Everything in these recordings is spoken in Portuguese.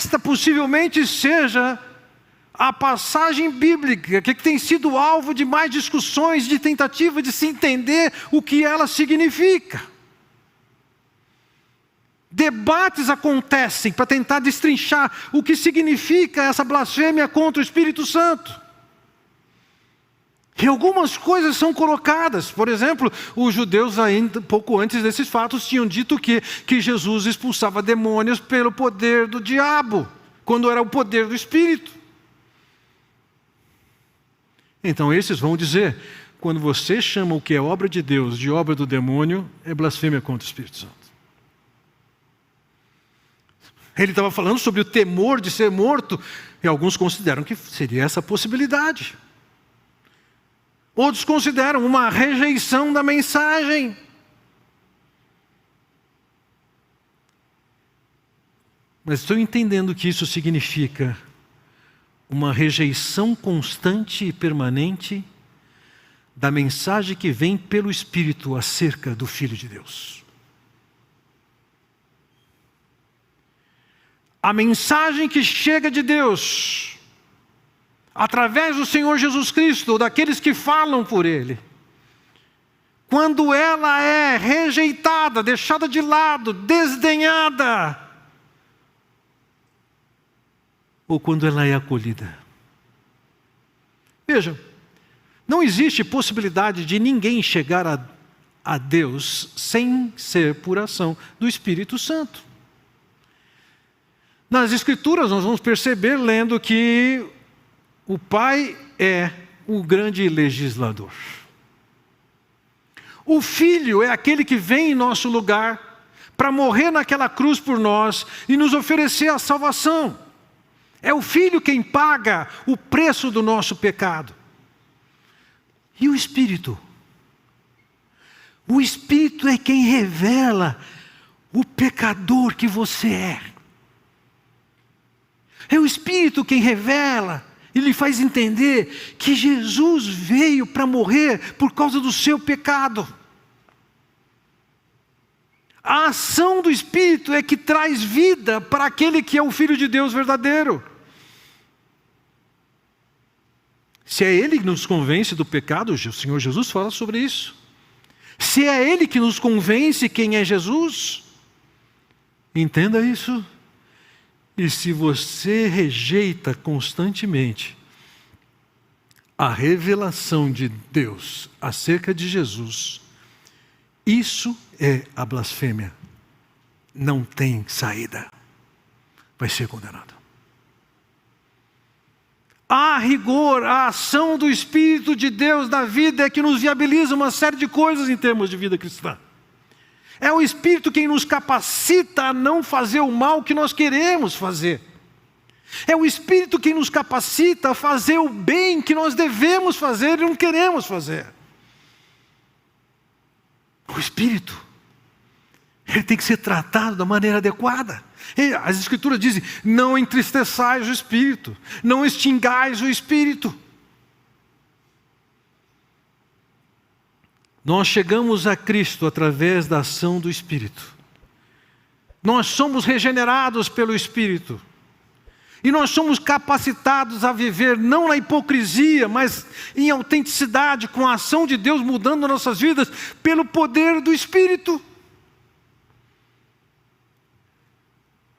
esta possivelmente seja a passagem bíblica que tem sido alvo de mais discussões, de tentativa de se entender o que ela significa. Debates acontecem para tentar destrinchar o que significa essa blasfêmia contra o Espírito Santo. E algumas coisas são colocadas. Por exemplo, os judeus ainda pouco antes desses fatos tinham dito que Jesus expulsava demônios pelo poder do diabo, quando era o poder do Espírito. Então esses vão dizer, quando você chama o que é obra de Deus de obra do demônio, é blasfêmia contra o Espírito Santo. Ele estava falando sobre o temor de ser morto, e alguns consideram que seria essa a possibilidade. Outros consideram uma rejeição da mensagem. Mas estou entendendo que isso significa uma rejeição constante e permanente da mensagem que vem pelo Espírito acerca do Filho de Deus. A mensagem que chega de Deus, através do Senhor Jesus Cristo, ou daqueles que falam por Ele, quando ela é rejeitada, deixada de lado, desdenhada, ou quando ela é acolhida. Veja, não existe possibilidade de ninguém chegar a Deus sem ser por ação do Espírito Santo. Nas Escrituras nós vamos perceber, lendo, que o Pai é o grande legislador. O Filho é aquele que vem em nosso lugar para morrer naquela cruz por nós e nos oferecer a salvação. É o Filho quem paga o preço do nosso pecado. E o Espírito? O Espírito é quem revela o pecador que você é. É o Espírito quem revela e lhe faz entender que Jesus veio para morrer por causa do seu pecado. A ação do Espírito é que traz vida para aquele que é o Filho de Deus verdadeiro. Se é Ele que nos convence do pecado, o Senhor Jesus fala sobre isso. Se é Ele que nos convence quem é Jesus, entenda isso. E se você rejeita constantemente a revelação de Deus acerca de Jesus, isso é a blasfêmia. Não tem saída. Vai ser condenado. A rigor, a ação do Espírito de Deus na vida é que nos viabiliza uma série de coisas em termos de vida cristã. É o Espírito quem nos capacita a não fazer o mal que nós queremos fazer. É o Espírito quem nos capacita a fazer o bem que nós devemos fazer e não queremos fazer. O Espírito, ele tem que ser tratado da maneira adequada. As Escrituras dizem, não entristeçais o Espírito, não extingais o Espírito. Nós chegamos a Cristo através da ação do Espírito. Nós somos regenerados pelo Espírito. E nós somos capacitados a viver não na hipocrisia, mas em autenticidade, com a ação de Deus mudando nossas vidas, pelo poder do Espírito.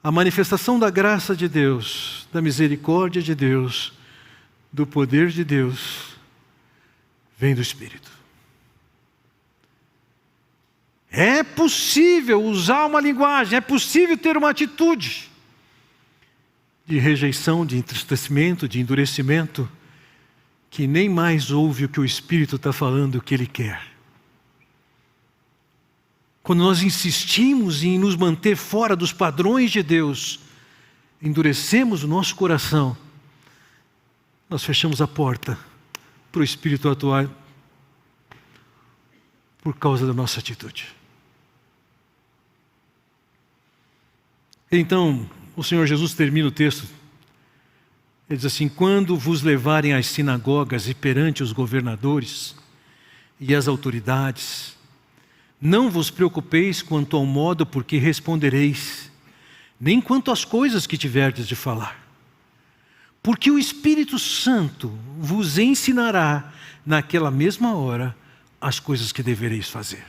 A manifestação da graça de Deus, da misericórdia de Deus, do poder de Deus, vem do Espírito. É possível usar uma linguagem, é possível ter uma atitude de rejeição, de entristecimento, de endurecimento, que nem mais ouve o que o Espírito está falando, o que Ele quer. Quando nós insistimos em nos manter fora dos padrões de Deus, endurecemos o nosso coração, nós fechamos a porta para o Espírito atuar por causa da nossa atitude. Então, o Senhor Jesus termina o texto. Ele diz assim, quando vos levarem às sinagogas e perante os governadores e as autoridades, não vos preocupeis quanto ao modo por que respondereis, nem quanto às coisas que tiverdes de falar. Porque o Espírito Santo vos ensinará naquela mesma hora as coisas que devereis fazer.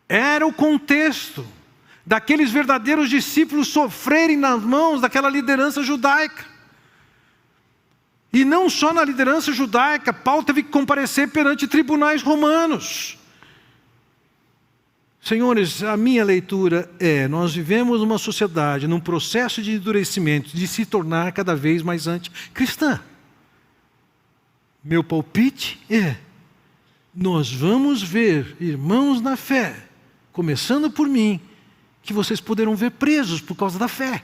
Era o contexto daqueles verdadeiros discípulos sofrerem nas mãos daquela liderança judaica. E não só na liderança judaica, Paulo teve que comparecer perante tribunais romanos. Senhores, a minha leitura é: nós vivemos numa sociedade, num processo de endurecimento, de se tornar cada vez mais anticristã. Meu palpite é: nós vamos ver irmãos na fé, começando por mim, que vocês poderão ver presos por causa da fé.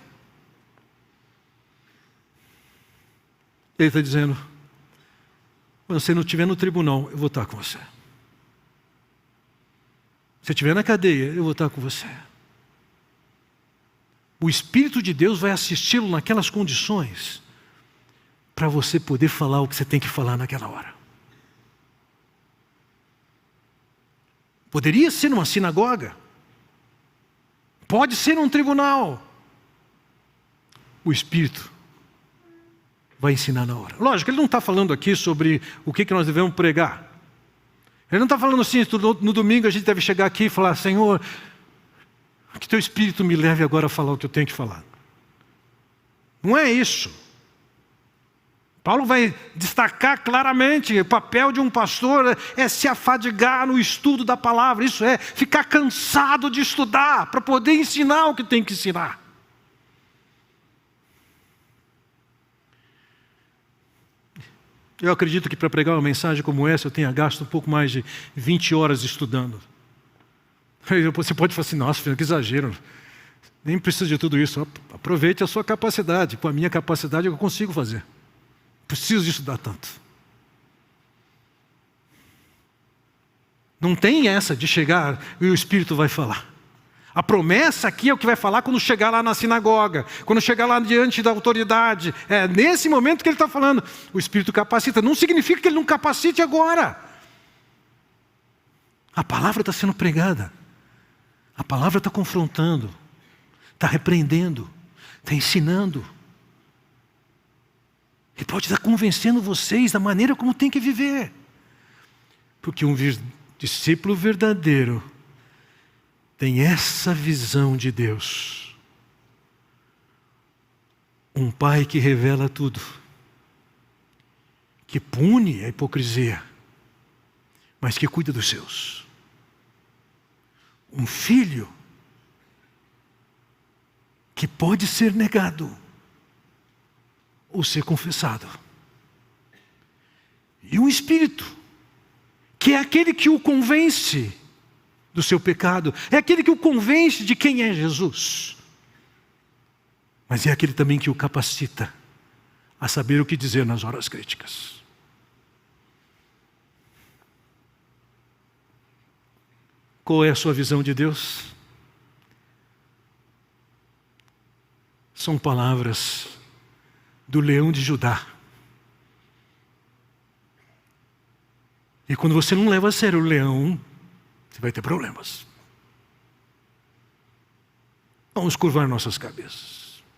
Ele está dizendo: quando você não estiver no tribunal, eu vou estar com você. Se estiver na cadeia, eu vou estar com você. O Espírito de Deus vai assisti-lo naquelas condições para você poder falar o que você tem que falar naquela hora. Poderia ser numa sinagoga. Pode ser num tribunal. O Espírito vai ensinar na hora. Lógico, ele não está falando aqui sobre o que nós devemos pregar. Ele não está falando assim: no domingo a gente deve chegar aqui e falar: Senhor, que teu Espírito me leve agora a falar o que eu tenho que falar. Não é isso. Paulo vai destacar claramente: o papel de um pastor é se afadigar no estudo da palavra. Isso é ficar cansado de estudar para poder ensinar o que tem que ensinar. Eu acredito que para pregar uma mensagem como essa eu tenha gasto um pouco mais de 20 horas estudando. Você pode falar assim: nossa, filho, que exagero. Nem precisa de tudo isso. Aproveite a sua capacidade. Com a minha capacidade eu consigo fazer. Preciso de estudar tanto. Não tem essa de chegar e o Espírito vai falar. A promessa aqui é o que vai falar quando chegar lá na sinagoga, quando chegar lá diante da autoridade. É nesse momento que ele está falando. O Espírito capacita. Não significa que ele não capacite agora. A palavra está sendo pregada. A palavra está confrontando. Está repreendendo. Está ensinando. Ele pode estar convencendo vocês da maneira como tem que viver. Porque um discípulo verdadeiro tem essa visão de Deus. Um pai que revela tudo. Que pune a hipocrisia, mas que cuida dos seus. Um filho que pode ser negado ou ser confessado. E um Espírito que é aquele que o convence do seu pecado, é aquele que o convence de quem é Jesus, mas é aquele também que o capacita a saber o que dizer nas horas críticas. Qual é a sua visão de Deus? São palavras do leão de Judá. E quando você não leva a sério o leão, você vai ter problemas. Vamos curvar nossas cabeças.